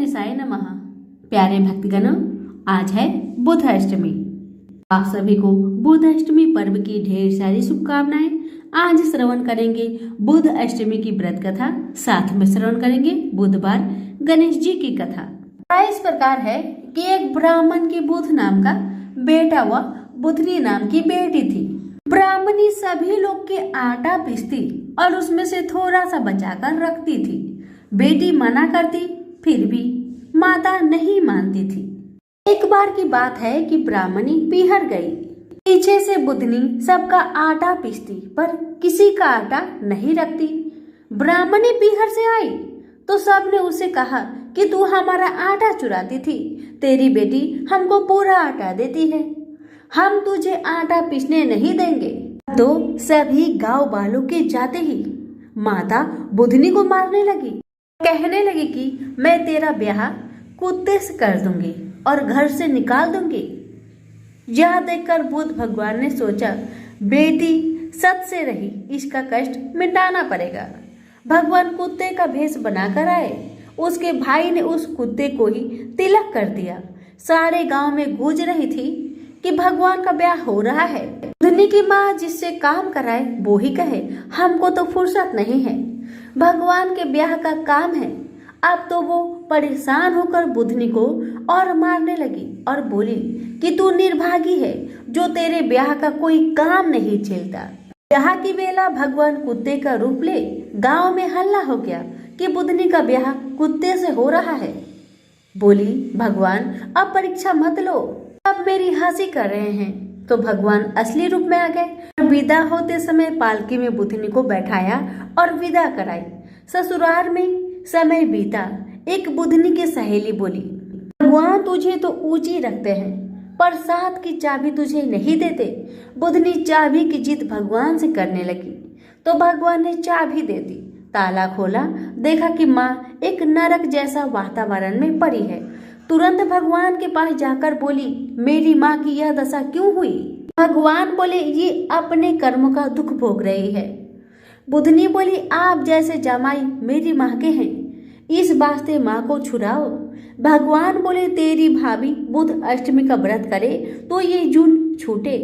गणेशाय नमः। प्यारे भक्तगणों, आज है बुध अष्टमी। आप सभी को बुध अष्टमी पर्व की ढेर सारी शुभकामनाएं। आज श्रवण करेंगे बुध अष्टमी की व्रत कथा, साथ में श्रवण करेंगे बुधवार गणेश जी की कथा। इस प्रकार है कि एक ब्राह्मण के बुध नाम का बेटा व बुधनी नाम की बेटी थी। ब्राह्मणी सभी लोग के आटा पीसती और उसमें से थोड़ा सा बचाकर रखती थी। बेटी मना करती, फिर भी माता नहीं मानती थी। एक बार की बात है कि ब्राह्मणी पीहर गई। पीछे से बुधनी सबका आटा पीसती पर किसी का आटा नहीं रखती। ब्राह्मणी पीहर से आई तो सबने उसे कहा कि तू हमारा आटा चुराती थी, तेरी बेटी हमको पूरा आटा देती है, हम तुझे आटा पीसने नहीं देंगे। तो सभी गांव वालों के जाते ही माता बुधनी को मारने लगी, कहने लगी कि मैं तेरा ब्याह कुत्ते से कर दूंगी और घर से निकाल दूंगी। यह देखकर बुध भगवान ने सोचा, बेटी सत से रही, इसका कष्ट मिटाना पड़ेगा। भगवान कुत्ते का भेष बनाकर आए। उसके भाई ने उस कुत्ते को ही तिलक कर दिया। सारे गांव में गूंज रही थी कि भगवान का ब्याह हो रहा है। बुधनी की माँ जिससे काम कराए वो ही कहे, हमको तो फुर्सत नहीं है, भगवान के ब्याह का काम है। अब तो वो परेशान होकर बुधनी को और मारने लगी और बोली कि तू निर्भागी है, जो तेरे ब्याह का कोई काम नहीं झेलता। ब्याह की बेला भगवान कुत्ते का रूप ले गांव में हल्ला हो गया कि बुधनी का ब्याह कुत्ते से हो रहा है। बोली, भगवान अब परीक्षा मत लो, अब मेरी हंसी कर रहे हैं। तो भगवान असली रूप में आ गए। विदा होते समय पालकी में बुधनी को बैठाया और विदा कराई। ससुराल में समय बीता। एक बुधनी की सहेली बोली, भगवान तुझे तो ऊंची रखते हैं पर साथ की चाबी तुझे नहीं देते। बुधनी चाबी की जिद भगवान से करने लगी तो भगवान ने चाबी दे दी। ताला खोला, देखा कि माँ एक नरक जैसा वातावरण में पड़ी है। तुरंत भगवान के पास जाकर बोली, मेरी माँ की यह दशा क्यों हुई? भगवान बोले, ये अपने कर्मों का दुख भोग रही है। बुधनी बोली, आप जैसे जमाई मेरी माँ के हैं, इस वास्ते माँ को छुड़ाओ। भगवान बोले, तेरी भाभी बुध अष्टमी का व्रत करे तो ये जून छूटे।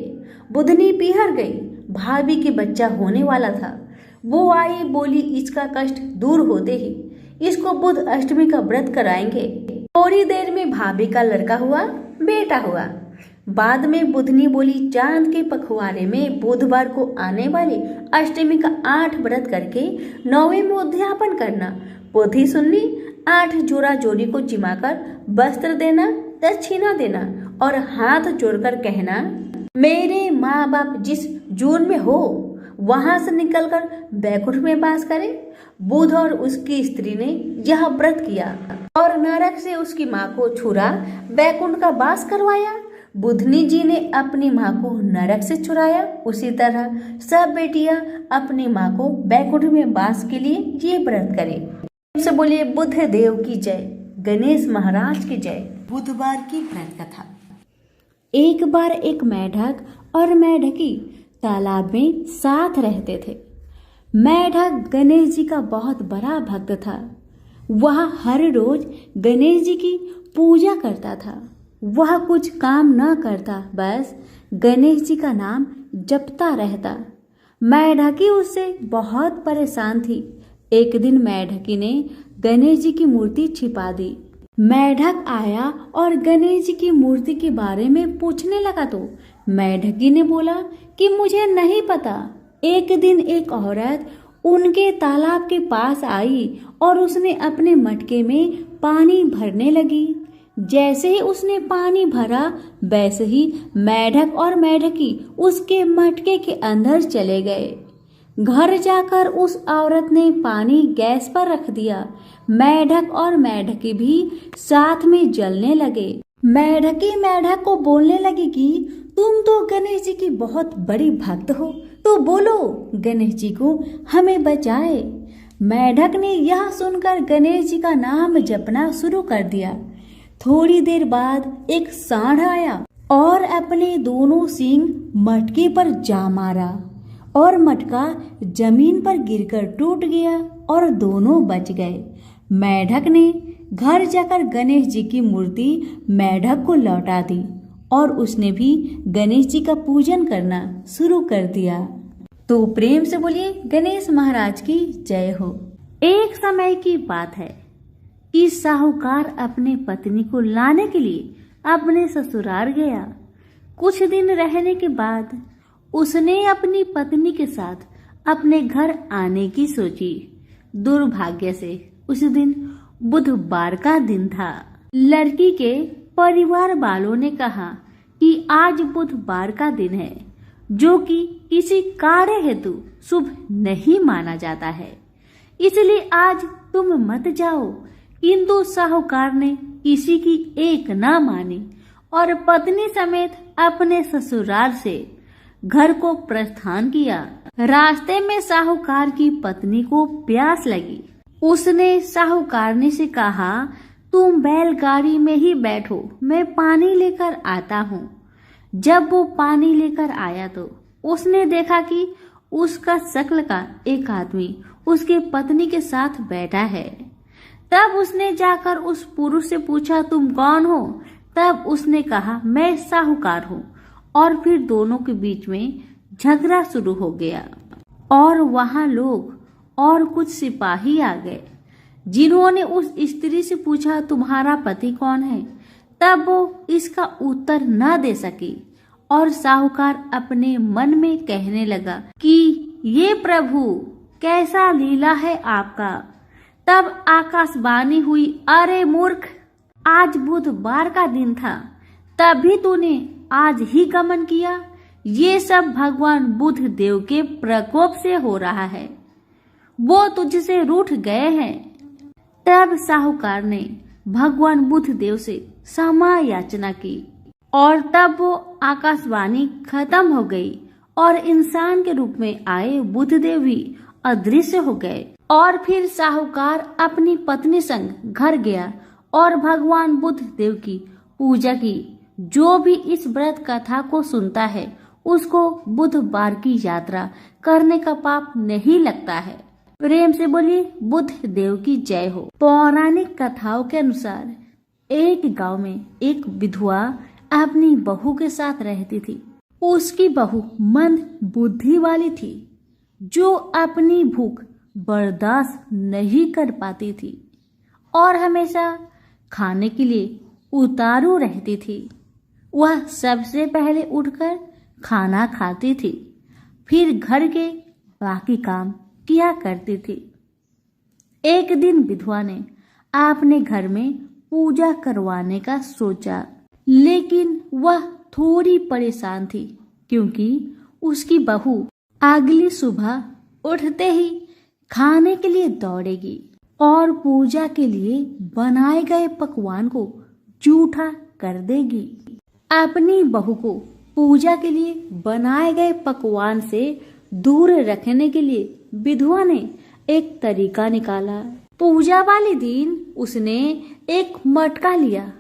बुधनी पीहर गई। भाभी के बच्चा होने वाला था। वो आई, बोली, इसका कष्ट दूर होते ही इसको बुध अष्टमी का व्रत कराएंगे। थोड़ी देर में भाभी का लड़का हुआ, बेटा हुआ। बाद में बुधनी बोली, चांद के पखवाड़े में बुधवार को आने वाली अष्टमी का 8 व्रत करके 9वें में उद्यापन करना। पोथी सुननी, 8 जोड़ा जोड़ी को जिमाकर वस्त्र देना, दक्षिणा देना और हाथ जोड़कर कहना, मेरे माँ बाप जिस जून में हो वहां से निकलकर बैकुंठ में वास करे। बुध और उसकी स्त्री ने यह व्रत किया और नरक से उसकी माँ को छुड़ा बैकुंठ का वास करवाया। बुधनी जी ने अपनी माँ को नरक से छुड़ाया। उसी तरह सब बेटियां अपनी माँ को बैकुंठ में वास के लिए ये व्रत करें। से बोलिए बुध देव की जय, गणेश महाराज की जय। बुधवार की व्रत कथा। एक बार एक मेढक और मेढकी तालाब में साथ रहते थे। मेढक गणेश जी का बहुत बड़ा भक्त था। वह हर रोज गणेश जी की पूजा करता था। वह कुछ काम न करता, बस गणेश जी का नाम जपता रहता। मेढकी उससे बहुत परेशान थी। एक दिन मेढकी ने गणेश जी की मूर्ति छिपा दी। मेढक आया और गणेश जी की मूर्ति के बारे में पूछने लगा तो मेढकी ने बोला कि मुझे नहीं पता। एक दिन एक औरत उनके तालाब के पास आई और उसने अपने मटके में पानी भरने लगी। जैसे ही उसने पानी भरा वैसे ही मेढक और मेढकी उसके मटके के अंदर चले गए। घर जाकर उस औरत ने पानी गैस पर रख दिया। मेढक और मेढकी भी साथ में जलने लगे। मेढकी मेढक को बोलने लगी कि तुम तो गणेश जी की बहुत बड़ी भक्त हो, तो बोलो गणेश जी को हमें बचाए। मेढक ने यह सुनकर गणेश जी का नाम जपना शुरू कर दिया। थोड़ी देर बाद एक सांड आया और अपने दोनों सींग मटके पर जा मारा और मटका जमीन पर गिरकर टूट गया और दोनों बच गए। मेढक ने घर जाकर गणेश जी की मूर्ति मेढक को लौटा दी और उसने भी गणेश जी का पूजन करना शुरू कर दिया। तो प्रेम से बोलिए गणेश महाराज की जय हो। एक समय की बात है कि साहूकार अपने पत्नी को लाने के लिए अपने ससुराल गया। कुछ दिन रहने के बाद उसने अपनी पत्नी के साथ अपने घर आने की सोची। दुर्भाग्य से उस दिन बुधवार का दिन था। लड़की के परिवार वालों ने कहा कि आज बुधवार का दिन है, जो कि किसी कार्य हेतु शुभ नहीं माना जाता है, इसलिए आज तुम मत जाओ। किंतु साहूकार ने किसी की एक ना मानी और पत्नी समेत अपने ससुराल से घर को प्रस्थान किया। रास्ते में साहूकार की पत्नी को प्यास लगी। उसने साहूकारनी से कहा, तुम बैलगाड़ी में ही बैठो, मैं पानी लेकर आता हूँ। जब वो पानी लेकर आया तो उसने देखा कि उसका शक्ल का एक आदमी उसके पत्नी के साथ बैठा है। तब उसने जाकर उस पुरुष से पूछा, तुम कौन हो? तब उसने कहा, मैं साहूकार हूँ। और फिर दोनों के बीच में झगड़ा शुरू हो गया और वहां लोग और कुछ सिपाही आ गए, जिन्होंने उस स्त्री से पूछा, तुम्हारा पति कौन है? तब वो इसका उत्तर न दे सकी और साहूकार अपने मन में कहने लगा कि ये प्रभु, कैसा लीला है आपका। तब आकाशवाणी हुई, अरे मूर्ख, आज बुधवार का दिन था, तभी तूने आज ही गमन किया। ये सब भगवान बुध देव के प्रकोप से हो रहा है, वो तुझसे रूठ गए हैं। तब साहूकार ने भगवान बुध देव से क्षमा याचना की और तब वो आकाशवाणी खत्म हो गई और इंसान के रूप में आए बुधदेव भी अदृश्य हो गए। और फिर साहूकार अपनी पत्नी संग घर गया और भगवान बुध देव की पूजा की। जो भी इस व्रत कथा को सुनता है उसको बुधवार की यात्रा करने का पाप नहीं लगता है। प्रेम से बोलिए बुध देव की जय हो। पौराणिक कथाओं के अनुसार एक गांव में एक विधवा अपनी बहू के साथ रहती थी। उसकी बहू मंद बुद्धि वाली थी, जो अपनी भूख बर्दाश्त नहीं कर पाती थी और हमेशा खाने के लिए उतारू रहती थी। वह सबसे पहले उठकर खाना खाती थी, फिर घर के बाकी काम किया करती थी। एक दिन विधवा ने अपने घर में पूजा करवाने का सोचा, लेकिन वह थोड़ी परेशान थी क्योंकि उसकी बहू अगली सुबह उठते ही खाने के लिए दौड़ेगी और पूजा के लिए बनाए गए पकवान को जूठा कर देगी। अपनी बहू को पूजा के लिए बनाए गए पकवान से दूर रखने के लिए विधवा ने एक तरीका निकाला। पूजा वाले दिन उसने एक मटका लिया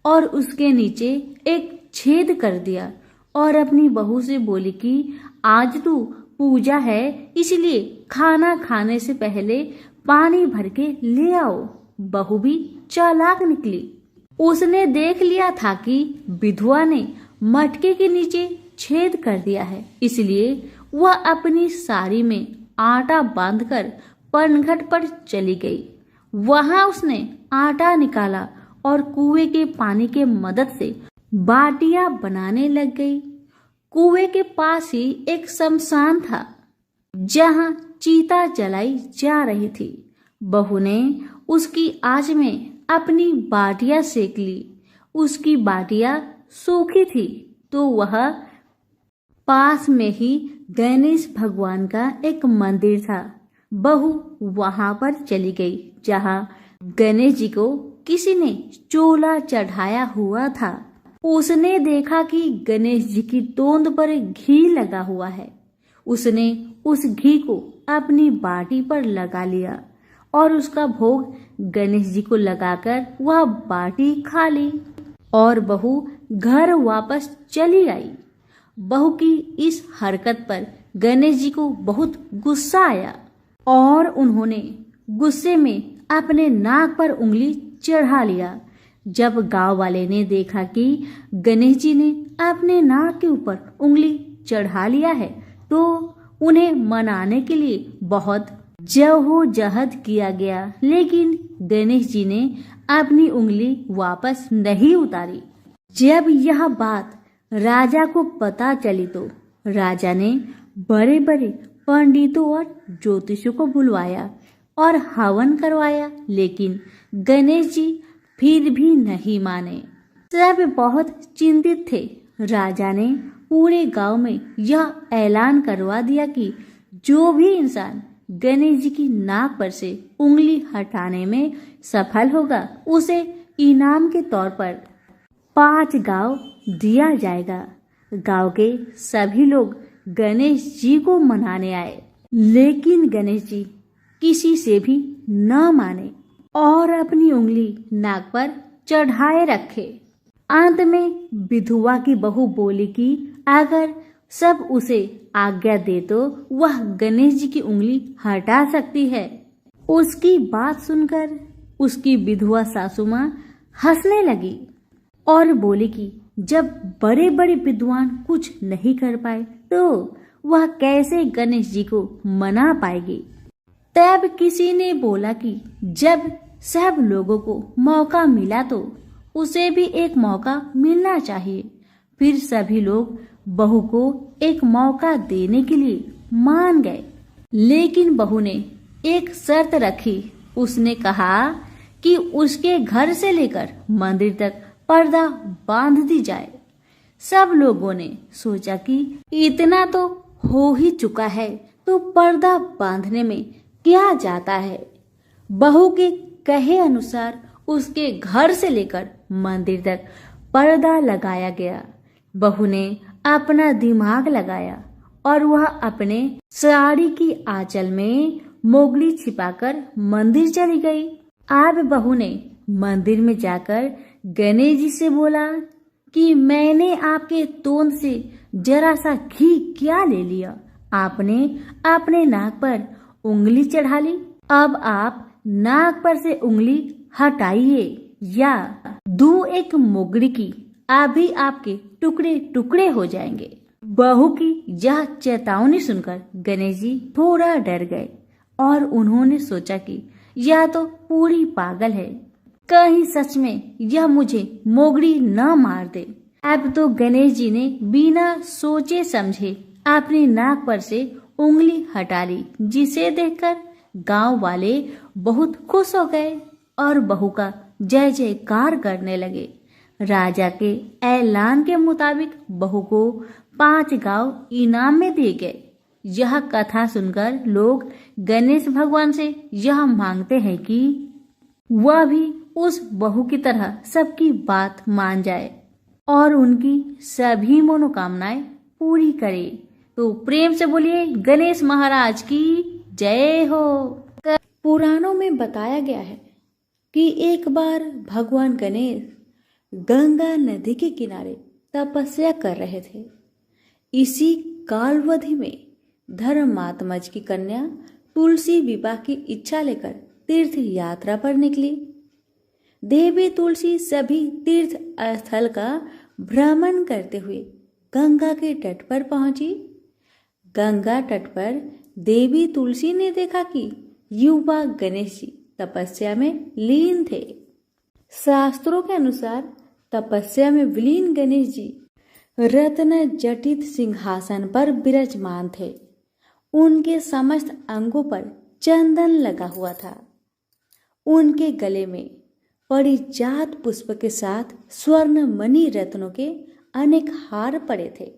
और उसके नीचे एक छेद कर दिया और अपनी बहू से बोली कि आज तो पूजा है, इसलिए खाना खाने से पहले पानी भर के ले आओ। बहू भी चालाक निकली। उसने देख लिया था कि विधवा ने मटके के नीचे छेद कर दिया है, इसलिए वह अपनी साड़ी में आटा बांधकर पनघट पर चली गई। वहां उसने आटा निकाला और कुएं के पानी के मदद से बाटियां बनाने लग गई। कुएं के पास ही एक शमशान था, जहां चीता जलाई जा रही थी। बहू ने उसकी आंच में अपनी बाटियां सेक ली। उसकी बाटियां सूखी थी तो वह पास में ही गणेश भगवान का एक मंदिर था। बहू वहां पर चली गई जहां गणेश जी को किसी ने चोला चढ़ाया हुआ था। उसने देखा कि गणेश जी की तोंद पर घी लगा हुआ है। उसने उस घी को अपनी बाटी पर लगा लिया और उसका भोग गणेश जी को लगाकर वह बाटी खा ली और बहू घर वापस चली आई। बहू की इस हरकत पर गणेश जी को बहुत गुस्सा आया और उन्होंने गुस्से में अपने नाक पर उंगली चढ़ा लिया। जब गांव वाले ने देखा कि गणेश जी ने अपने नाक के ऊपर उंगली चढ़ा लिया है तो उन्हें मनाने के लिए बहुत जद्दोजहद किया गया, लेकिन गणेश जी ने अपनी उंगली वापस नहीं उतारी। जब यह बात राजा को पता चली तो राजा ने बड़े बड़े पंडितों और ज्योतिषों को बुलवाया और हवन करवाया, लेकिन गणेश जी फिर भी नहीं माने। सब बहुत चिंतित थे। राजा ने पूरे गांव में यह ऐलान करवा दिया कि जो भी इंसान गणेश जी की नाक पर से उंगली हटाने में सफल होगा उसे इनाम के तौर पर 5 गांव दिया जाएगा। गांव के सभी लोग गणेश जी को मनाने आए, लेकिन गणेश जी किसी से भी न माने और अपनी उंगली नाक पर चढ़ाए रखे। अंत में विधवा की बहू बोली कि अगर सब उसे आज्ञा दे तो वह गणेश जी की उंगली हटा सकती है। उसकी बात सुनकर उसकी विधवा सासू माँ हंसने लगी और बोली कि जब बड़े बड़े विद्वान कुछ नहीं कर पाए तो वह कैसे गणेश जी को मना पाएगी। तब किसी ने बोला कि जब सब लोगों को मौका मिला तो उसे भी एक मौका मिलना चाहिए। फिर सभी लोग बहू को एक मौका देने के लिए मान गए, लेकिन बहू ने एक शर्त रखी। उसने कहा कि उसके घर से लेकर मंदिर तक पर्दा बांध दी जाए। सब लोगों ने सोचा कि इतना तो हो ही चुका है तो पर्दा बांधने में क्या जाता है। बहू के कहे अनुसार उसके घर से लेकर मंदिर तक पर्दा लगाया गया। बहू ने अपना दिमाग लगाया और वह अपने साड़ी की आंचल में मोगली छिपाकर मंदिर चली गई। अब बहू ने मंदिर में जाकर गणेश जी से बोला कि मैंने आपके तोंद से जरा सा घी क्या ले लिया, आपने अपने नाक पर उंगली चढ़ा ली। अब आप नाक पर से उंगली हटाइए या दू एक मोगड़ी की, अभी आपके टुकड़े टुकड़े हो जाएंगे। बहू की यह चेतावनी सुनकर गणेश जी थोड़ा डर गए और उन्होंने सोचा कि यह तो पूरी पागल है, कहीं सच में यह मुझे मोगड़ी न मार दे। अब तो गणेश जी ने बिना सोचे समझे अपनी नाक पर से उंगली हटा ली, जिसे देखकर गांव वाले बहुत खुश हो गए और बहू का जय जयकार करने लगे। राजा के ऐलान के मुताबिक बहू को 5 गांव इनाम में दिए गए। यह कथा सुनकर लोग गणेश भगवान से यह मांगते हैं कि वह भी उस बहू की तरह सबकी बात मान जाए और उनकी सभी मनोकामनाएं पूरी करे। तो प्रेम से बोलिए गणेश महाराज की जय हो। पुराणों में बताया गया है कि एक बार भगवान गणेश गंगा नदी के किनारे तपस्या कर रहे थे। इसी कालावधि में धर्मात्मज की कन्या तुलसी विवाह की इच्छा लेकर तीर्थ यात्रा पर निकली। देवी तुलसी सभी तीर्थ स्थल का भ्रमण करते हुए गंगा के तट पर पहुंची। गंगा तट पर देवी तुलसी ने देखा कि युवा गणेश जी तपस्या में लीन थे। शास्त्रों के अनुसार तपस्या में विलीन गणेश जी रत्न जटित सिंहासन पर विराजमान थे। उनके समस्त अंगों पर चंदन लगा हुआ था। उनके गले में परिजात पुष्प के साथ स्वर्ण मणि रत्नों के अनेक हार पड़े थे।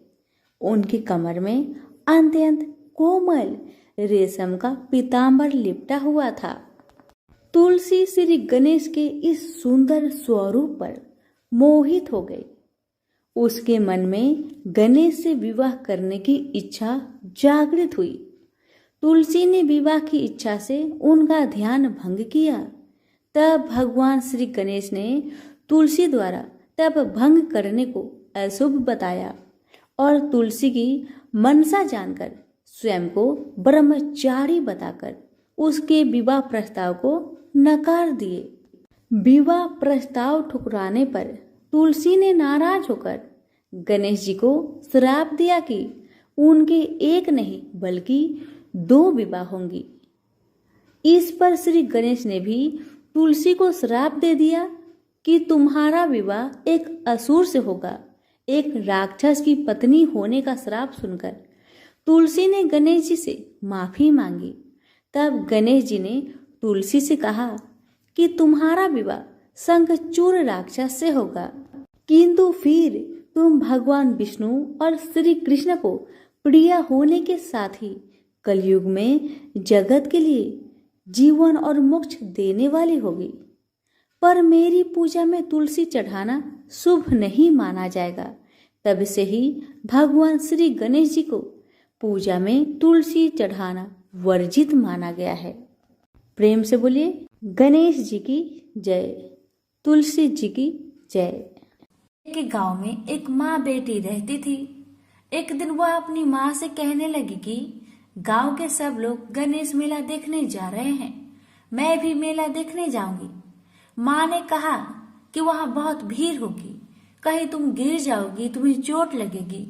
उनकी कमर में अत्यंत कोमल रेशम का पीतांबर लिपटा हुआ था। तुलसी श्री गणेश के इस सुंदर स्वरूप पर मोहित हो गई। उसके मन में गणेश से विवाह करने की इच्छा जागृत हुई। तुलसी ने विवाह की इच्छा से उनका ध्यान भंग किया। तब भगवान श्री गणेश ने तुलसी द्वारा तब भंग करने को अशुभ बताया और तुलसी की मनसा जानकर स्वयं को ब्रह्मचारी बताकर उसके विवाह प्रस्ताव को नकार दिए। विवाह प्रस्ताव ठुकराने पर तुलसी ने नाराज होकर गणेश जी को श्राप दिया कि उनके एक नहीं बल्कि 2 विवाह होंगी। इस पर श्री गणेश ने भी तुलसी को श्राप दे दिया कि तुम्हारा विवाह एक असुर से होगा। एक राक्षस की पत्नी होने का श्राप सुनकर तुलसी ने गणेश जी से माफी मांगी। तब गणेश जी ने तुलसी से कहा कि तुम्हारा विवाह शंखचूड़ राक्षस से होगा, किंतु फिर तुम भगवान विष्णु और श्री कृष्ण को प्रिय होने के साथ ही कलयुग में जगत के लिए जीवन और मोक्ष देने वाली होगी। पर मेरी पूजा में तुलसी चढ़ाना शुभ नहीं माना जाएगा। तब से ही भगवान श्री गणेश जी को पूजा में तुलसी चढ़ाना वर्जित माना गया है। प्रेम से बोलिए गणेश जी की जय, तुलसी जी की जय। एक गांव में एक माँ बेटी रहती थी। एक दिन वह अपनी माँ से कहने लगी कि गांव के सब लोग गणेश मेला देखने जा रहे हैं, मैं भी मेला देखने जाऊंगी। माँ ने कहा कि वहां बहुत भीड़ होगी, कहीं तुम गिर जाओगी, तुम्हें चोट लगेगी।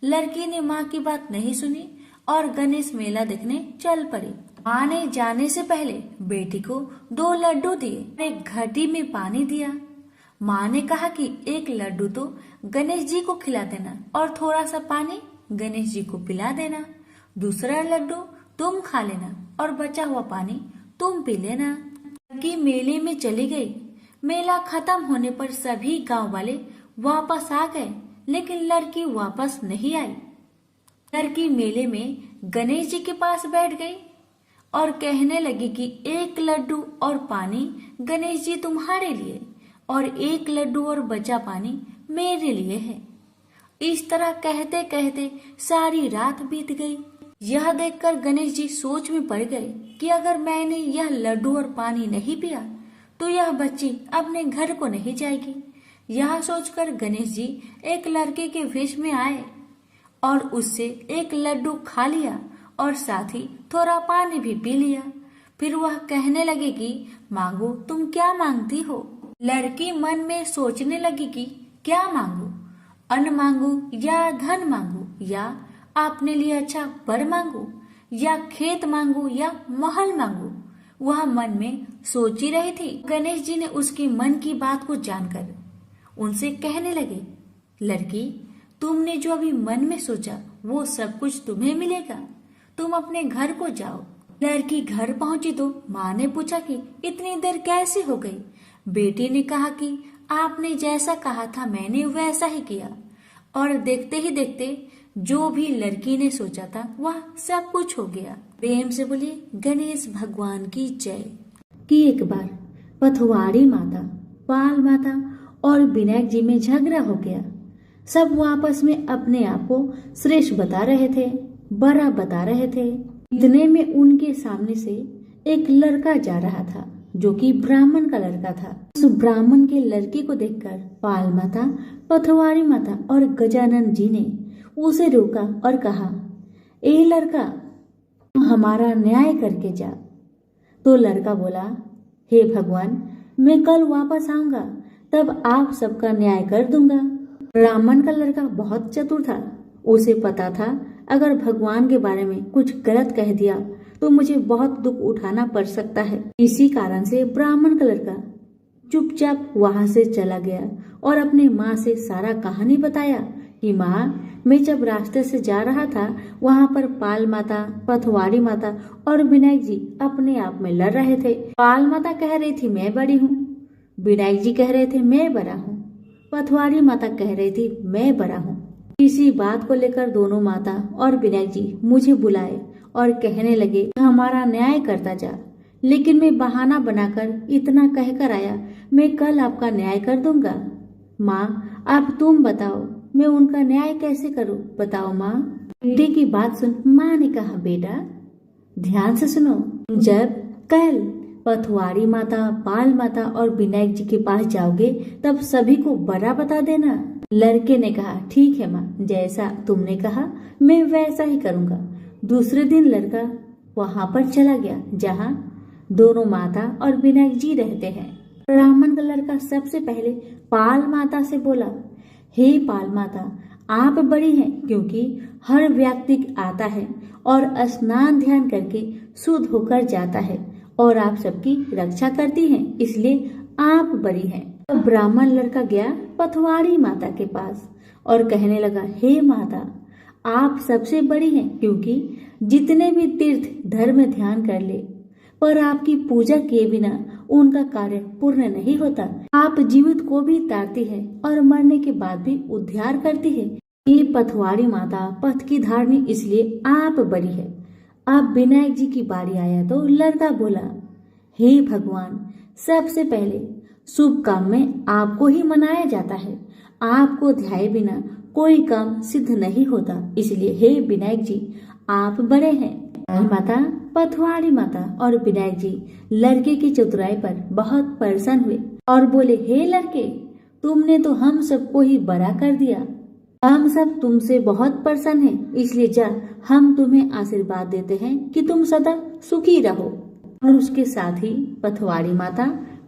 लड़की ने माँ की बात नहीं सुनी और गणेश मेला देखने चल पड़ी। माँ ने जाने से पहले बेटी को 2 लड्डू दिए, एक घटी में पानी दिया। माँ ने कहा कि एक लड्डू तो गणेश जी को खिला देना और थोड़ा सा पानी गणेश जी को पिला देना। दूसरा लड्डू तुम खा लेना और बचा हुआ पानी तुम पी लेना। लड़की मेले में चली गई। मेला खत्म होने पर सभी गांव वाले वापस आ गए, लेकिन लड़की वापस नहीं आई। लड़की मेले में गणेश जी के पास बैठ गई और कहने लगी कि एक लड्डू और पानी गणेश जी तुम्हारे लिए और एक लड्डू और बचा पानी मेरे लिए है। इस तरह कहते कहते सारी रात बीत गई। यह देखकर गणेश जी सोच में पड़ गए कि अगर मैंने यह लड्डू और पानी नहीं पिया तो यह बच्ची अपने घर को नहीं जाएगी। यह सोचकर गणेश जी एक लड़के के वेश में आए और उससे एक लड्डू खा लिया और साथ ही थोड़ा पानी भी पी लिया। फिर वह कहने लगे कि मांगो, तुम क्या मांगती हो। लड़की मन में सोचने लगी कि क्या मांगू, अन्न मांगू या धन मांगू या अपने लिए अच्छा वर मांगू या खेत मांगू या महल मांगू। वह मन में सोच ही रही थी। गणेश जी ने उसकी मन की बात को जानकर उनसे कहने लगे, लड़की, तुमने जो अभी मन में सोचा वो सब कुछ तुम्हें मिलेगा, तुम अपने घर को जाओ। लड़की घर पहुंची तो माँ ने पूछा कि इतनी देर कैसे हो गई। बेटी ने कहा कि आपने जैसा कहा था मैंने वैसा ही किया और देखते ही देखते जो भी लड़की ने सोचा था वह सब कुछ हो गया। प्रेम से बोलिए गणेश भगवान की जय। कि एक बार पथवाड़ी माता, पाल माता और विनायक जी में झगड़ा हो गया। सब वो आपस में अपने आप को श्रेष्ठ बता रहे थे, बड़ा बता रहे थे। इतने में उनके सामने से एक लड़का जा रहा था जो कि ब्राह्मण का लड़का था। उस ब्राह्मण के लड़के को देखकर पाल माता, पथवारी माता और गजानन जी ने उसे रोका और कहा, ए लड़का, हमारा न्याय करके जा। तो लड़का बोला, हे भगवान, मैं कल वापस आऊंगा, तब आप सबका न्याय कर दूंगा। ब्राह्मण का लड़का बहुत चतुर था। उसे पता था अगर भगवान के बारे में कुछ गलत कह दिया तो मुझे बहुत दुख उठाना पड़ सकता है। इसी कारण से ब्राह्मण का लड़का चुपचाप वहां से चला गया और अपने माँ से सारा कहानी बताया कि माँ, मैं जब रास्ते से जा रहा था वहां पर पाल माता, पथवारी माता और विनायक जी अपने आप में लड़ रहे थे। पाल माता कह रही थी मैं बड़ी हूँ, विनायक जी कह रहे थे मैं बड़ा हूँ, पथवारी माता कह रही थी मैं बड़ा हूँ। इसी बात को लेकर दोनों माता और विनायक जी मुझे बुलाए और कहने लगे हमारा न्याय करता जा। लेकिन मैं बहाना बनाकर इतना कहकर आया, मैं कल आपका न्याय कर दूंगा। माँ, अब तुम बताओ मैं उनका न्याय कैसे करूं, बताओ माँ। बेटे की बात सुन माँ ने कहा, बेटा ध्यान से सुनो, जब कल पथवारी माता, पाल माता और विनायक जी के पास जाओगे तब सभी को बड़ा बता देना। लड़के ने कहा, ठीक है माँ, जैसा तुमने कहा मैं वैसा ही करूँगा। दूसरे दिन लड़का वहां पर चला गया जहाँ दोनों माता और विनायक जी रहते हैं। ब्राह्मण का लड़का सबसे पहले पाल माता से बोला, हे पाल माता, आप बड़ी हैं क्योंकि हर व्यक्ति आता है और स्नान ध्यान करके शुद्ध होकर जाता है और आप सबकी रक्षा करती हैं, इसलिए आप बड़ी हैं। तो ब्राह्मण लड़का गया पथवाड़ी माता के पास और कहने लगा, हे माता, आप सबसे बड़ी हैं क्योंकि जितने भी तीर्थ धर्म ध्यान कर ले पर आपकी पूजा किए बिना उनका कार्य पूर्ण नहीं होता। आप जीवित को भी तारती है और मरने के बाद भी उद्धार करती है। ये पथवाड़ी माता पथ की धारणी, इसलिए आप बड़ी है। अब विनायक जी की बारी आया तो लड़का बोला, हे भगवान, सबसे पहले शुभ काम में आपको ही मनाया जाता है। आपको ध्याये बिना कोई काम सिद्ध नहीं होता, इसलिए हे विनायक जी आप बड़े हैं। माता, पथवाड़ी माता और विनायक जी लड़के की चतुराई पर बहुत प्रसन्न हुए और बोले, हे लड़के, तुमने तो हम सबको ही बड़ा कर दिया। हम सब तुमसे बहुत प्रसन्न हैं, इसलिए जा हम तुम्हें आशीर्वाद देते हैं कि तुम सदा सुखी रहो। और उसके साथ ही पथवाड़ी माता,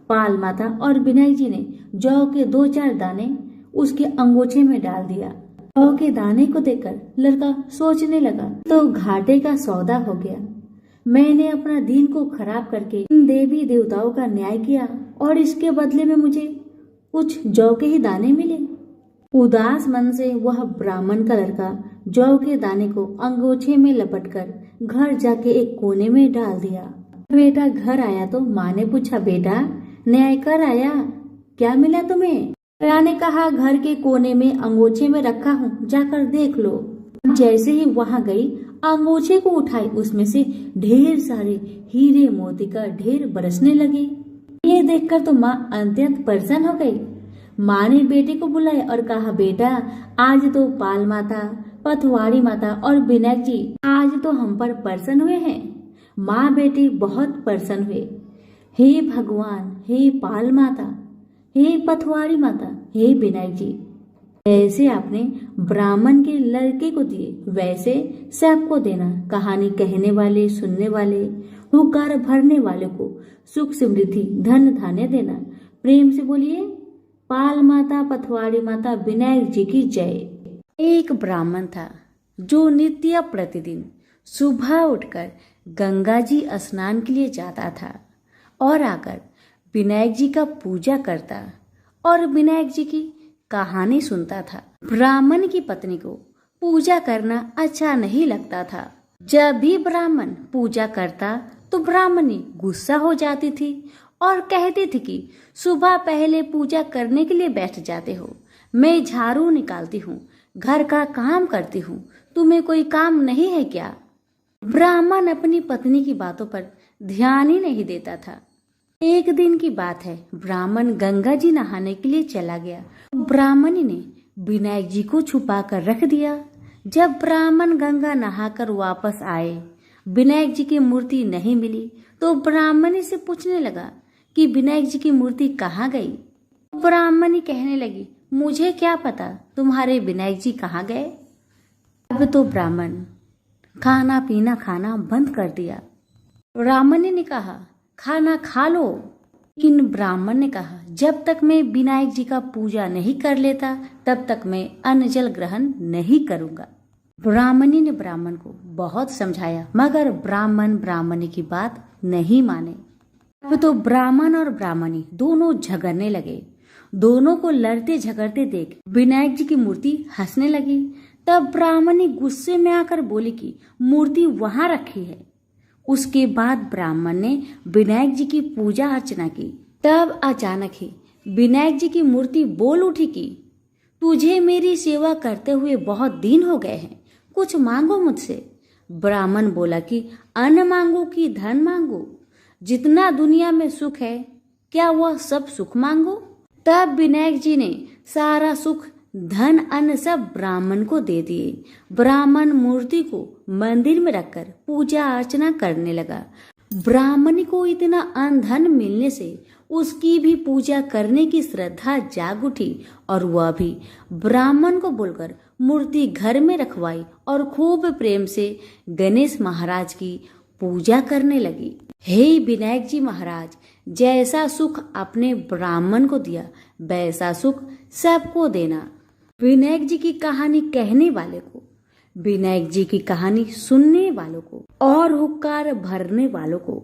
पाल माता और विनायक जी ने जौ के 2-4 दाने उसके अंगोछे में डाल दिया। जौ के दाने को देखकर लड़का सोचने लगा, तो घाटे का सौदा हो गया। मैंने अपना दिन को खराब करके इन देवी देवताओं का न्याय किया और इसके बदले में मुझे कुछ जौ के ही दाने मिले। उदास मन से वह ब्राह्मण का लड़का जौ के दाने को अंगोछे में लपटकर घर जाके एक कोने में डाल दिया। बेटा घर आया तो माँ ने पूछा, बेटा न्याय कर आया, क्या मिला तुम्हें? बेटा ने कहा, घर के कोने में अंगोछे में रखा हूँ, जाकर देख लो। जैसे ही वहाँ गई, अंगोछे को उठाई, उसमें से ढेर सारे हीरे मोती का ढेर बरसने लगे। ये देखकर तो माँ अत्यंत प्रसन्न हो गई। माँ ने बेटे को बुलाया और कहा, बेटा आज तो पाल माता, पथवाड़ी माता और विनायक जी आज तो हम पर प्रसन्न हुए हैं। माँ बेटी बहुत प्रसन्न हुए। हे भगवान, हे पाल माता, हे पथवाड़ी माता, हे विनायक जी, जैसे आपने ब्राह्मण के लड़के को दिए वैसे सबको देना। कहानी कहने वाले, सुनने वाले, हुकार भरने वाले को सुख समृद्धि धन धान्य देना। प्रेम से बोलिए, पाल माता, पथवाड़ी माता, विनायक जी की जय। एक ब्राह्मण था जो नित्य प्रतिदिन सुबह उठकर गंगा जी स्नान के लिए जाता था और आकर विनायक जी का पूजा करता और विनायक जी की कहानी सुनता था। ब्राह्मण की पत्नी को पूजा करना अच्छा नहीं लगता था। जब भी ब्राह्मण पूजा करता तो ब्राह्मणी गुस्सा हो जाती थी और कहती थी कि सुबह पहले पूजा करने के लिए बैठ जाते हो, मैं झाड़ू निकालती हूँ, घर का काम करती हूँ, तुम्हें कोई काम नहीं है क्या? ब्राह्मण अपनी पत्नी की बातों पर ध्यान ही नहीं देता था। एक दिन की बात है, ब्राह्मण गंगा जी नहाने के लिए चला गया। ब्राह्मणी ने विनायक जी को छुपा कर रख दिया। जब ब्राह्मण गंगा नहाकर वापस आए, विनायक जी की मूर्ति नहीं मिली तो ब्राह्मणी से पूछने लगा कि विनायक जी की मूर्ति कहाँ गई? ब्राह्मणी कहने लगी, मुझे क्या पता तुम्हारे विनायक जी कहाँ गए। अब तो ब्राह्मण खाना पीना खाना बंद कर दिया। ब्राह्मणी ने कहा, खाना खा लो, लेकिन ब्राह्मण ने कहा, जब तक मैं विनायक जी का पूजा नहीं कर लेता तब तक मैं अन्न जल ग्रहण नहीं करूंगा। ब्राह्मणी ने ब्राह्मण को बहुत समझाया मगर ब्राह्मण ब्राह्मणी की बात नहीं माने। अब तो ब्राह्मण और ब्राह्मणी दोनों झगड़ने लगे। दोनों को लड़ते झगड़ते देख विनायक जी की मूर्ति हंसने लगी। तब ब्राह्मणी गुस्से में आकर बोली कि मूर्ति वहां रखी है। उसके बाद ब्राह्मण ने विनायक जी की पूजा अर्चना की। तब अचानक ही विनायक जी की मूर्ति बोल उठी कि तुझे मेरी सेवा करते हुए बहुत दिन हो गए हैं, कुछ मांगो मुझसे। ब्राह्मण बोला कि अन्न मांगो कि धन मांगो, जितना दुनिया में सुख है क्या वह सब सुख मांगो। तब विनायक जी ने सारा सुख धन अन्न सब ब्राह्मण को दे दिए। ब्राह्मण मूर्ति को मंदिर में रखकर पूजा अर्चना करने लगा। ब्राह्मण को इतना अन्न धन मिलने से उसकी भी पूजा करने की श्रद्धा जाग उठी और वह भी ब्राह्मण को बोलकर मूर्ति घर में रखवाई और खूब प्रेम से गणेश महाराज की पूजा करने लगी। हे विनायक जी महाराज, जैसा सुख आपने ब्राह्मण को दिया वैसा सुख सबको देना। विनायक जी की कहानी कहने वाले को, विनायक जी की कहानी सुनने वालों को और हुक्कार भरने वालों को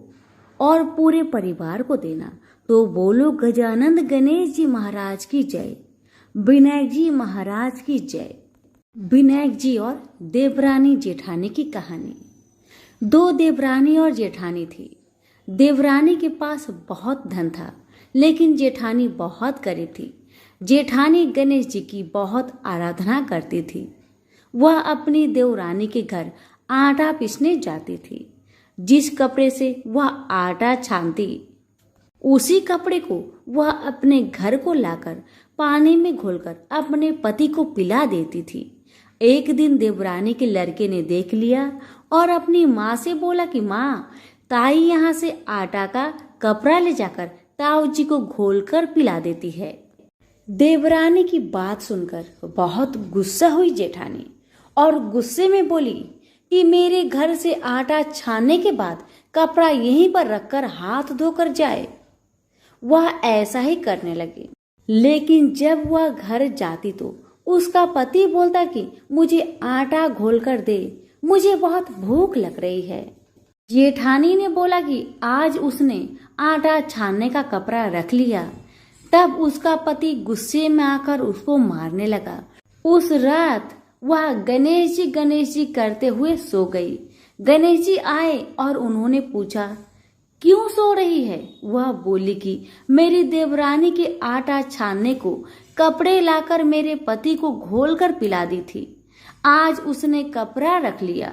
और पूरे परिवार को देना। तो बोलो गजानंद गणेश जी महाराज की जय, विनायक जी महाराज की जय। विनायक जी और देवरानी जेठानी की कहानी। दो देवरानी और जेठानी थी। देवरानी के पास बहुत धन था, लेकिन जेठानी बहुत गरीब थी। जेठानी गणेश जी की बहुत आराधना करती थी। वह अपनी देवरानी के घर आटा पीसने जाती थी। जिस कपड़े से वह आटा छानती, उसी कपड़े को वह अपने घर को लाकर पानी में घोलकर अपने पति को पिला देती थी। एक दिन देवरानी के लड़के ने देख लिया और अपनी माँ से बोला कि माँ, ताई यहाँ से आटा का कपड़ा ले जाकर ताऊ जी को घोलकर पिला देती है। देवरानी की बात सुनकर बहुत गुस्सा हुई जेठानी और गुस्से में बोली कि मेरे घर से आटा छानने के बाद कपड़ा यहीं पर रखकर हाथ धोकर जाए। वह ऐसा ही करने लगी, लेकिन जब वह घर जाती तो उसका पति बोलता कि मुझे आटा घोलकर दे, मुझे बहुत भूख लग रही है। जेठानी ने बोला कि आज उसने आटा छानने का कपड़ा रख लिया। तब उसका पति गुस्से में आकर उसको मारने लगा। उस रात वह गणेश जी करते हुए सो गई। गणेश जी आए और उन्होंने पूछा, क्यों सो रही है? वह बोली कि मेरी देवरानी के आटा छानने को कपड़े लाकर मेरे पति को घोलकर पिला दी थी। आज उसने कपड़ा रख लिया,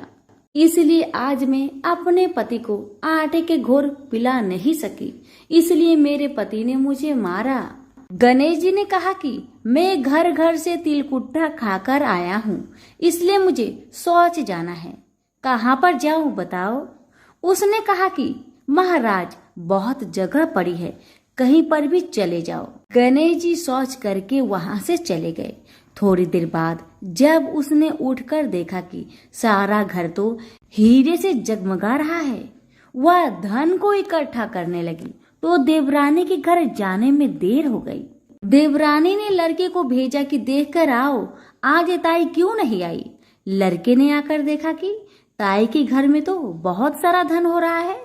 इसलिए आज मैं अपने पति को आटे के घोर पिला नहीं सकी, इसलिए मेरे पति ने मुझे मारा। गणेश जी ने कहा कि मैं घर घर से तिलकुट्टा खाकर आया हूँ, इसलिए मुझे शौच जाना है। कहाँ पर जाऊँ बताओ? उसने कहा कि महाराज, बहुत जगह पड़ी है, कहीं पर भी चले जाओ। गणेश जी शौच करके वहां से चले गए। थोड़ी देर बाद जब उसने उठकर देखा कि सारा घर तो हीरे से जगमगा रहा है, वह धन को इकट्ठा करने लगी तो देवरानी के घर जाने में देर हो गई। देवरानी ने लड़के को भेजा कि देख कर आओ, आज ताई क्यों नहीं आई। लड़के ने आकर देखा कि ताई के घर में तो बहुत सारा धन हो रहा है।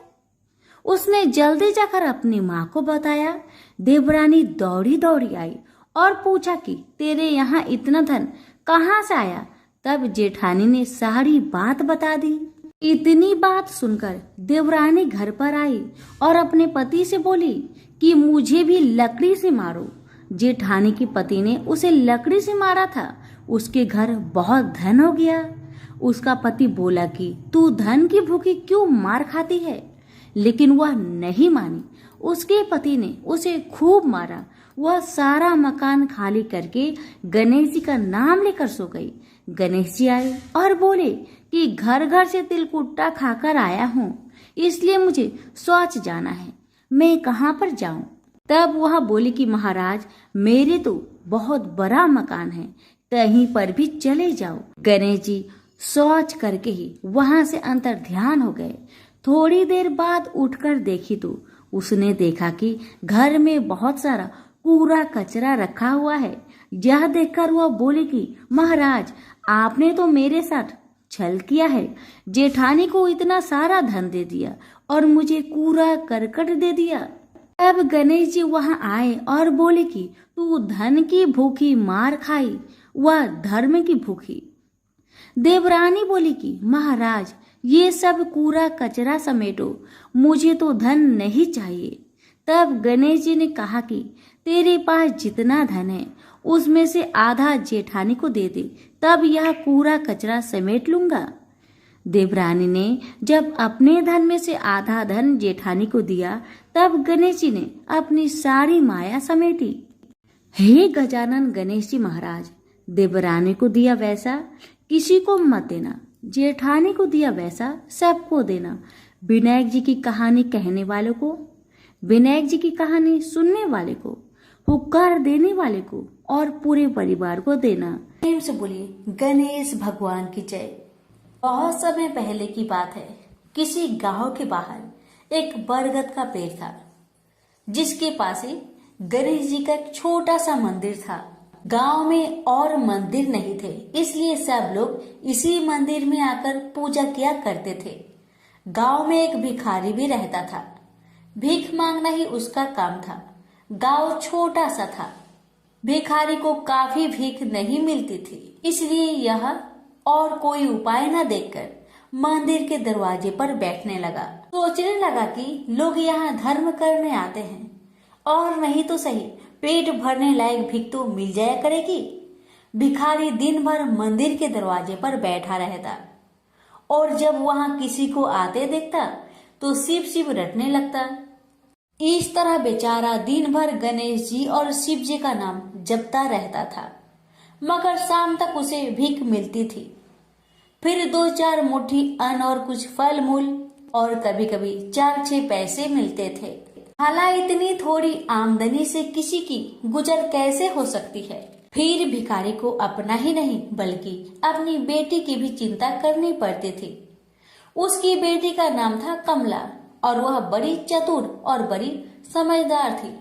उसने जल्दी जाकर अपनी माँ को बताया। देवरानी दौड़ी दौड़ी आई और पूछा कि तेरे यहाँ इतना धन कहाँ से आया। तब जेठानी ने सारी बात बता दी। इतनी बात सुनकर देवरानी घर पर आई और अपने पति से बोली कि मुझे भी लकड़ी से मारो। जेठानी के पति ने उसे लकड़ी से मारा था। उसके घर बहुत धन हो गया। उसका पति बोला कि तू धन की भूखी क्यों मार खाती है, लेकिन वह नहीं मानी। उसके पति ने उसे खूब मारा। वह सारा मकान खाली करके गणेश जी का नाम लेकर सो गई। गणेश जी आए और बोले कि घर घर से तिलकुट्टा खाकर आया हूँ, इसलिए मुझे शौच जाना है, मैं कहाँ पर जाऊँ। तब वह बोली कि महाराज, मेरे तो बहुत बड़ा मकान है, कहीं पर भी चले जाओ। गणेश जी शौच करके ही वहां से अंतर ध्यान हो गए। थोड़ी देर बाद उठकर देखी तो उसने देखा कि घर में बहुत सारा कूड़ा कचरा रखा हुआ है। यह देखकर वह बोली कि महाराज, आपने तो मेरे साथ छल किया है। जेठानी को इतना सारा धन दे दिया और मुझे कूड़ा करकट दे दिया। अब गणेश जी वहां आए और बोले कि तू धन की भूखी मार खाई, वह धर्म की भूखी। देवरानी बोली कि महाराज, ये सब कूड़ा कचरा समेटो, मुझे तो धन नहीं चाहिए। तब गणेश जी ने कहा कि तेरे पास जितना धन है उसमें से आधा जेठानी को दे दे, तब यह कूड़ा कचरा समेट लूंगा। देवरानी ने जब अपने धन में से आधा धन जेठानी को दिया, तब गणेश जी ने अपनी सारी माया समेटी। हे गजानन गणेश जी महाराज, देवरानी को दिया वैसा किसी को मत देना, जेठानी को दिया वैसा सबको देना। विनायक जी की कहानी कहने वालों को, विनायक जी की कहानी सुनने वाले को, हुक्कार देने वाले को और पूरे परिवार को देना। प्रेम से बोलिए गणेश भगवान की जय। बहुत समय पहले की बात है, किसी गांव के बाहर एक बरगद का पेड़ था, जिसके पास ही गणेश जी का एक छोटा सा मंदिर था। गांव में और मंदिर नहीं थे, इसलिए सब लोग इसी मंदिर में आकर पूजा किया करते थे। गांव में एक भिखारी भी रहता था। भीख मांगना ही उसका काम था। गांव छोटा सा था। भिखारी को काफी भीख नहीं मिलती थी, इसलिए यह और कोई उपाय न देखकर मंदिर के दरवाजे पर बैठने लगा। सोचने लगा कि लोग यहाँ धर्म करने आते हैं और नहीं तो सही पेट भरने लायक भीख तो मिल जाया करेगी। भिखारी दिन भर मंदिर के दरवाजे पर बैठा रहता और जब वहां किसी को आते देखता तो शिव शिव रटने लगता। इस तरह बेचारा दिन भर गणेश जी और शिव जी का नाम जपता रहता था, मगर शाम तक उसे भीख मिलती थी। फिर 2-4 मुट्ठी अन्न और कुछ फल मूल और कभी कभी 4-6 पैसे मिलते थे। हालांकि इतनी थोड़ी आमदनी से किसी की गुजर कैसे हो सकती है। फिर भिखारी को अपना ही नहीं बल्कि अपनी बेटी की भी चिंता करनी पड़ती थी। उसकी बेटी का नाम था कमला और वह बड़ी चतुर और बड़ी समझदार थी,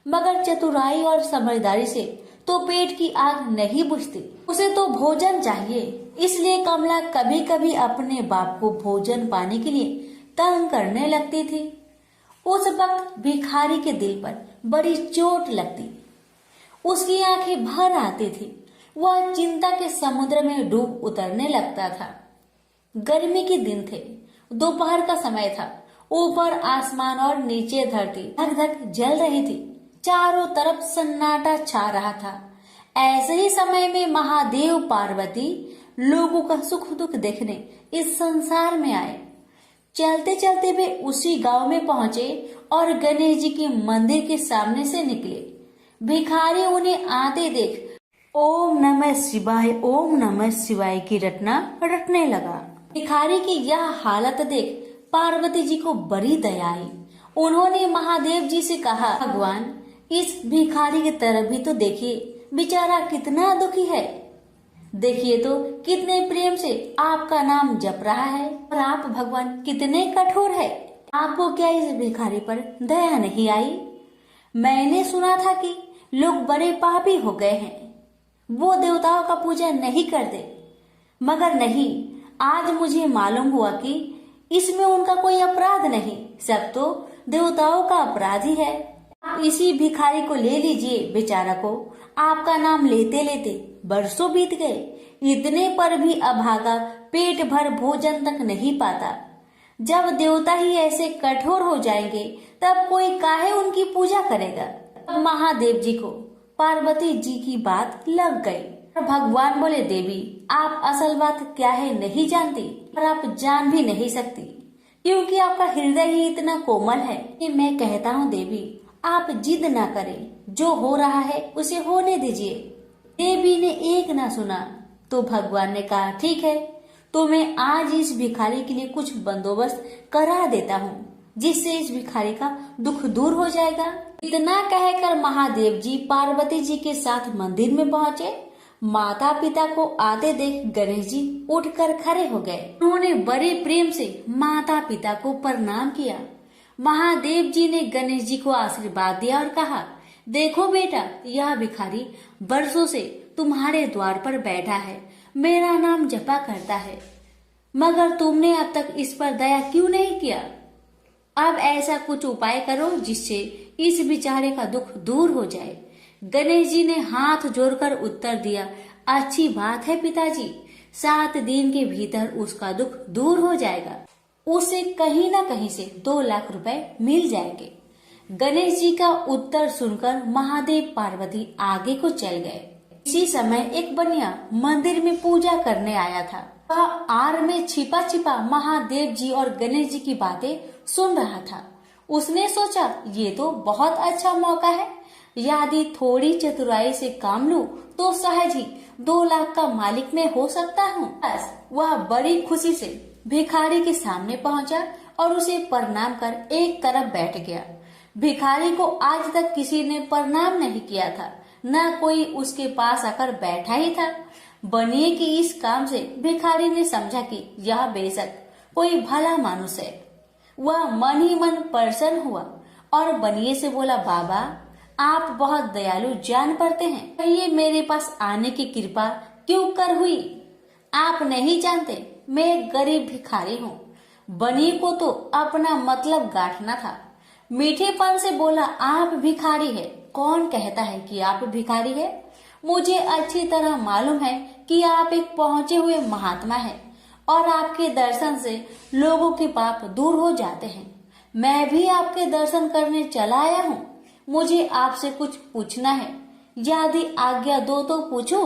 मगर चतुराई और समझदारी से तो पेट की आग नहीं बुझती। उसे तो भोजन चाहिए, इसलिए कमला कभी कभी अपने बाप को भोजन पाने के लिए तंग करने लगती थी। उस वक्त भिखारी के दिल पर बड़ी चोट लगती। उसकी आंखें भर आती थी। वह चिंता के समुद्र में डूब उतरने लगता था। गर्मी के दिन थे, दोपहर का समय था। ऊपर आसमान और नीचे धरती धक धक जल रही थी। चारों तरफ सन्नाटा छा रहा था। ऐसे ही समय में महादेव पार्वती लोगों का सुख दुख देखने इस संसार में आए। चलते चलते वे उसी गांव में पहुंचे और गणेश जी के मंदिर के सामने से निकले। भिखारी उन्हें आते देख ओम नमः शिवाय की रटना रटने लगा। भिखारी की यह हालत देख पार्वती जी को बड़ी दया आई। उन्होंने महादेव जी से कहा, भगवान इस भिखारी की तरफ भी तो देखिए, बेचारा कितना दुखी है। देखिए तो कितने प्रेम से आपका नाम जप रहा है और आप भगवान कितने कठोर है। आपको क्या इस भिखारी पर दया नहीं आई? मैंने सुना था कि लोग बड़े पापी हो गए हैं, वो देवताओं का पूजा नहीं करते, मगर नहीं, आज मुझे मालूम हुआ कि इसमें उनका कोई अपराध नहीं, सब तो देवताओं का अपराध ही है। आप इसी भिखारी को ले लीजिए। बेचारा को आपका नाम लेते लेते बरसों बीत गए, इतने पर भी अभागा पेट भर भोजन तक नहीं पाता। जब देवता ही ऐसे कठोर हो जाएंगे तब कोई काहे उनकी पूजा करेगा। अब महादेव जी को पार्वती जी की बात लग गई। भगवान बोले, देवी आप असल बात क्या है नहीं जानती और आप जान भी नहीं सकती, क्योंकि आपका हृदय ही इतना कोमल है कि मैं कहता हूँ देवी आप जिद ना करें, जो हो रहा है उसे होने दीजिए। देवी ने एक ना सुना तो भगवान ने कहा, ठीक है तो मैं आज इस भिखारी के लिए कुछ बंदोबस्त करा देता हूँ, जिससे इस भिखारी का दुख दूर हो जाएगा। इतना कहकर महादेव जी पार्वती जी के साथ मंदिर में पहुँचे। माता पिता को आते देख गणेश जी उठकर खड़े हो गए। उन्होंने बड़े प्रेम से माता पिता को प्रणाम किया। महादेव जी ने गणेश जी को आशीर्वाद दिया और कहा, देखो बेटा, यह भिखारी बरसों से तुम्हारे द्वार पर बैठा है, मेरा नाम जपा करता है, मगर तुमने अब तक इस पर दया क्यों नहीं किया? अब ऐसा कुछ उपाय करो जिससे इस बेचारे का दुख दूर हो जाए। गणेश जी ने हाथ जोड़कर उत्तर दिया, अच्छी बात है पिताजी, 7 दिन के भीतर उसका दुख दूर हो जाएगा। उसे कहीं न कहीं से 2 लाख रुपए मिल जाएंगे। गणेश जी का उत्तर सुनकर महादेव पार्वती आगे को चल गए। इसी समय एक बनिया मंदिर में पूजा करने आया था। वह आड़ में छिपा छिपा महादेव जी और गणेश जी की बातें सुन रहा था। उसने सोचा, ये तो बहुत अच्छा मौका है, यदि थोड़ी चतुराई से काम लूं तो सहज ही 2 लाख का मालिक मैं हो सकता हूँ। बस वह बड़ी खुशी से भिखारी के सामने पहुंचा और उसे प्रणाम कर एक तरफ बैठ गया। भिखारी को आज तक किसी ने प्रणाम नहीं किया था, न कोई उसके पास आकर बैठा ही था। बनिए कि इस काम से भिखारी ने समझा कि यह बेशक कोई भला मानुष है। वह मन ही मन प्रसन्न हुआ और बनिए से बोला, बाबा आप बहुत दयालु जान पड़ते हैं, कहिए मेरे पास आने की कृपा क्यों कर हुई? आप नहीं जानते मैं एक गरीब भिखारी हूँ। बनिए को तो अपना मतलब गांठना था। मीठेपन से बोला, आप भिखारी है? कौन कहता है कि आप भिखारी है? मुझे अच्छी तरह मालूम है कि आप एक पहुंचे हुए महात्मा हैं और आपके दर्शन से लोगों के पाप दूर हो जाते हैं। मैं भी आपके दर्शन करने चला आया हूँ। मुझे आपसे कुछ पूछना है, यदि आज्ञा दो तो पूछो।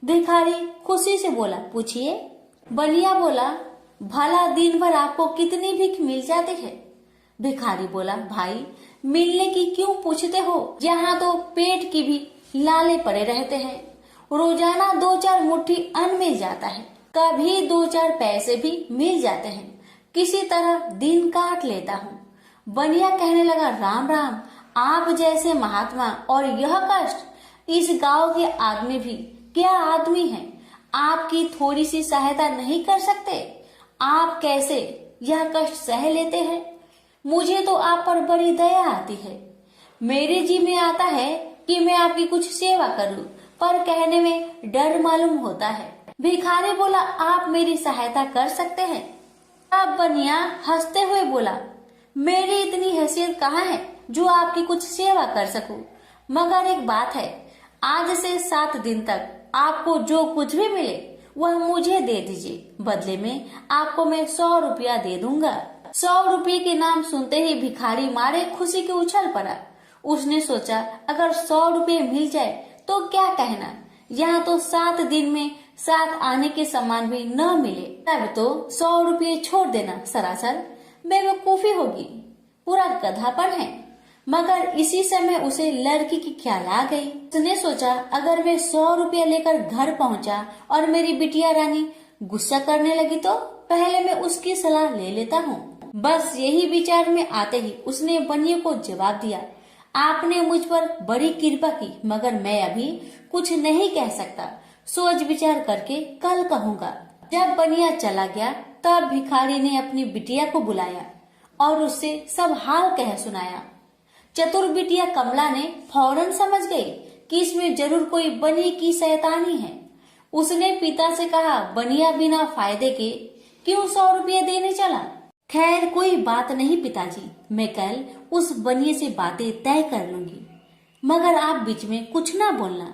भिखारी खुशी से बोला, पूछिए। बनिया बोला, भला दिन भर आपको कितनी भीख मिल जाती है? भिखारी बोला, भाई मिलने की क्यों पूछते हो, यहाँ तो पेट की भी लाले पड़े रहते हैं। रोजाना 2-4 मुट्ठी अन्न मिल जाता है, कभी 2-4 पैसे भी मिल जाते हैं। किसी तरह दिन काट लेता हूँ। बनिया कहने लगा, राम राम, आप जैसे महात्मा और यह कष्ट। इस गांव के आदमी भी क्या आदमी हैं? आपकी थोड़ी सी सहायता नहीं कर सकते? आप कैसे यह कष्ट सह लेते हैं? मुझे तो आप पर बड़ी दया आती है। मेरे जी में आता है कि मैं आपकी कुछ सेवा करूं, पर कहने में डर मालूम होता है। भिखारी बोला, आप मेरी सहायता कर सकते हैं? अब बनिया हंसते हुए बोला, मेरी इतनी हैसियत कहाँ है जो आपकी कुछ सेवा कर सकूं, मगर एक बात है, आज से 7 दिन तक आपको जो कुछ भी मिले वह मुझे दे दीजिए। बदले में आपको मैं 100 रुपया दे दूंगा। 100 रुपये के नाम सुनते ही भिखारी मारे खुशी के उछल पड़ा। उसने सोचा, अगर 100 रुपये मिल जाए तो क्या कहना, यहाँ तो 7 दिन में 7 आने के सामान भी न मिले, तब तो 100 रुपये छोड़ देना सरासर बेवकूफी होगी, पूरा गधापन है। मगर इसी समय उसे लड़की की ख्याल आ गई। उसने सोचा, अगर मैं 100 रुपया लेकर घर पहुंचा और मेरी बिटिया रानी गुस्सा करने लगी तो पहले मैं उसकी सलाह ले लेता हूँ। बस यही विचार में आते ही उसने बनिए को जवाब दिया, आपने मुझ पर बड़ी कृपा की, मगर मैं अभी कुछ नहीं कह सकता, सोच विचार करके कल कहूँगा। जब बनिया चला गया तब भिखारी ने अपनी बिटिया को बुलाया और उससे सब हाल कह सुनाया। चतुर बिटिया कमला ने फौरन समझ गई कि इसमें जरूर कोई बनिए की शैतानी है। उसने पिता से कहा, बनिया बिना फायदे के क्यों 100 रुपये देने चला? खैर कोई बात नहीं पिताजी, मैं कल उस बनिए से बातें तय कर लूंगी, मगर आप बीच में कुछ ना बोलना।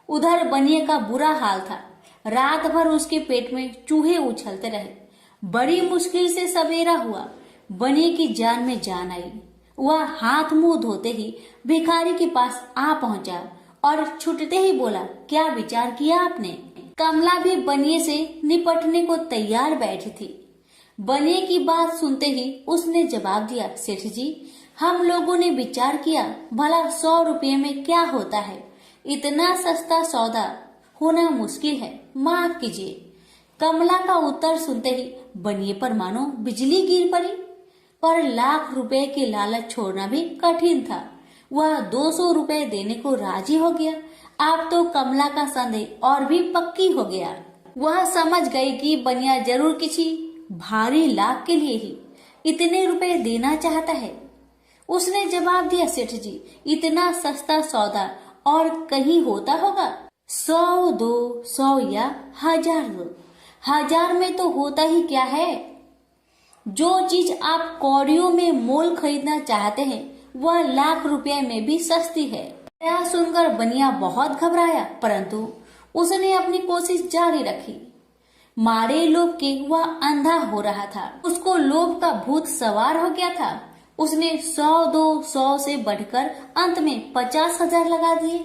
उधर बनिए का बुरा हाल था। रात भर उसके पेट में चूहे उछलते रहे। बड़ी मुश्किल से सवेरा हुआ, बनिए की जान में जान आई। वह हाथ मुंह धोते ही भिखारी के पास आ पहुंचा और छुटते ही बोला, क्या विचार किया आपने? कमला भी बनिए से निपटने को तैयार बैठी थी। बनिए की बात सुनते ही उसने जवाब दिया, सेठ जी, हम लोगों ने विचार किया, भला 100 रुपये में क्या होता है, इतना सस्ता सौदा होना मुश्किल है, माफ कीजिए। कमला का उत्तर सुनते ही बनिए पर मानो बिजली गिर पड़ी, पर लाख रुपए के लालच छोड़ना भी कठिन था। वह 200 रुपए देने को राजी हो गया। अब तो कमला का संदेह और भी पक्की हो गया। वह समझ गई कि बनिया जरूर किसी भारी लाभ के लिए ही इतने रुपए देना चाहता है। उसने जवाब दिया, सेठ जी, इतना सस्ता सौदा और कहीं होता होगा? 100 दो, 100 या 1000 दो। 1000 में तो होता ही क्या है? जो चीज आप कौड़ियों में मोल खरीदना चाहते हैं वह लाख रुपए में भी सस्ती है। यह सुनकर बनिया बहुत घबराया, परंतु उसने अपनी कोशिश जारी रखी। मारे लोभ के वह अंधा हो रहा था। उसको लोभ का भूत सवार हो गया था। उसने 100 दो, 100 से बढ़कर अंत में 50,000 लगा दिए।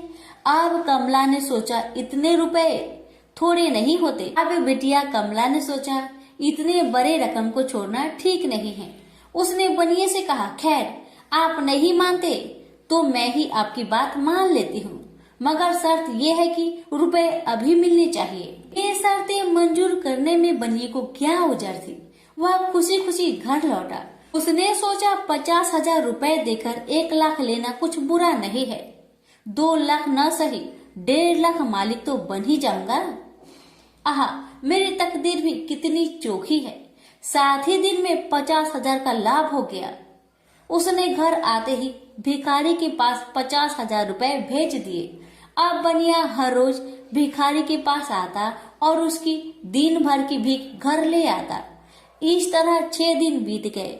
अब कमला ने सोचा, इतने रुपए थोड़े नहीं होते। अब बिटिया कमला ने सोचा, इतने बड़े रकम को छोड़ना ठीक नहीं है। उसने बनिए से कहा, खैर आप नहीं मानते तो मैं ही आपकी बात मान लेती हूँ, मगर शर्त यह है कि रुपए अभी मिलने चाहिए। ये शर्तें मंजूर करने में बनिए को क्या उजर थी। वह खुशी खुशी घर लौटा। उसने सोचा 50,000 रुपए देकर 1 लाख लेना कुछ बुरा नहीं है। 2 लाख न सही 1.5 लाख मालिक तो बन ही जाऊंगा। आहा, मेरी तकदीर भी कितनी चोखी है। साथ ही दिन में 50,000 का लाभ हो गया। उसने घर आते ही भिखारी के पास 50,000 रुपए भेज दिए। अब बनिया हर रोज भिखारी के पास आता और उसकी दिन भर की भीख घर ले आता। इस तरह 6 दिन बीत गए।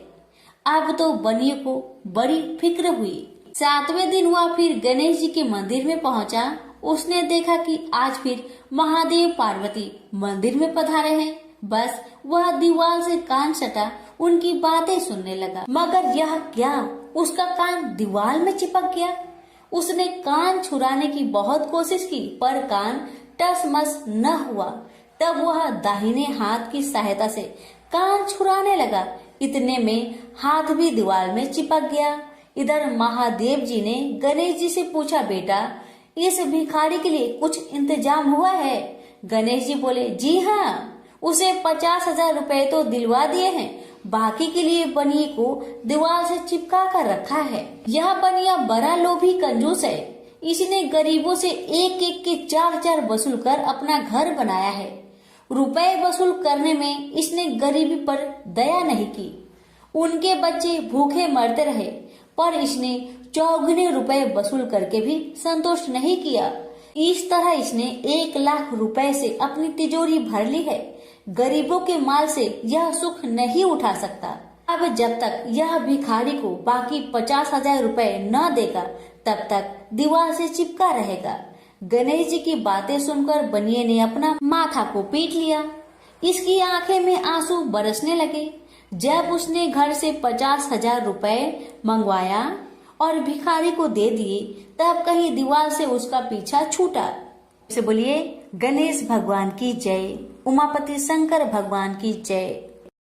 अब तो बनिए को बड़ी फिक्र हुई। 7वें दिन वह फिर गणेश जी के मंदिर में पहुंचा। उसने देखा कि आज फिर महादेव पार्वती मंदिर में पधारे हैं। बस वह दीवार से कान सटा उनकी बातें सुनने लगा। मगर यह क्या, उसका कान दीवार में चिपक गया। उसने कान छुड़ाने की बहुत कोशिश की पर कान टसमस न हुआ। तब वह दाहिने हाथ की सहायता से कान छुड़ाने लगा। इतने में हाथ भी दीवार में चिपक गया। इधर महादेव जी ने गणेश जी से पूछा, बेटा इस भिखारी के लिए कुछ इंतजाम हुआ है? गणेश जी बोले, जी हाँ, उसे 50,000 रुपए तो दिलवा दिए हैं, बाकी के लिए बनिए को दीवार से चिपका कर रखा है। यह बनिया बड़ा लोभी कंजूस है। इसने गरीबों से एक एक के 4-4 वसूल कर अपना घर बनाया है। रुपए वसूल करने में इसने गरीबी पर दया नहीं की। उनके बच्चे भूखे मरते रहे पर इसने 4 रुपए वसूल करके भी संतुष्ट नहीं किया। इस तरह इसने 1 लाख रुपए से अपनी तिजोरी भर ली है। गरीबों के माल से यह सुख नहीं उठा सकता। अब जब तक यह भिखारी को बाकी 50,000 रुपए न देगा तब तक दीवार से चिपका रहेगा। गणेश जी की बातें सुनकर बनिए ने अपना माथा को पीट लिया। इसकी आंखें में आंसू बरसने लगे। जब उसने घर से 50,000 रुपए मंगवाया और भिखारी को दे दिए तब कहीं दीवार से उसका पीछा छूटा। से बोलिए गणेश भगवान की जय, उमापति शंकर भगवान की जय।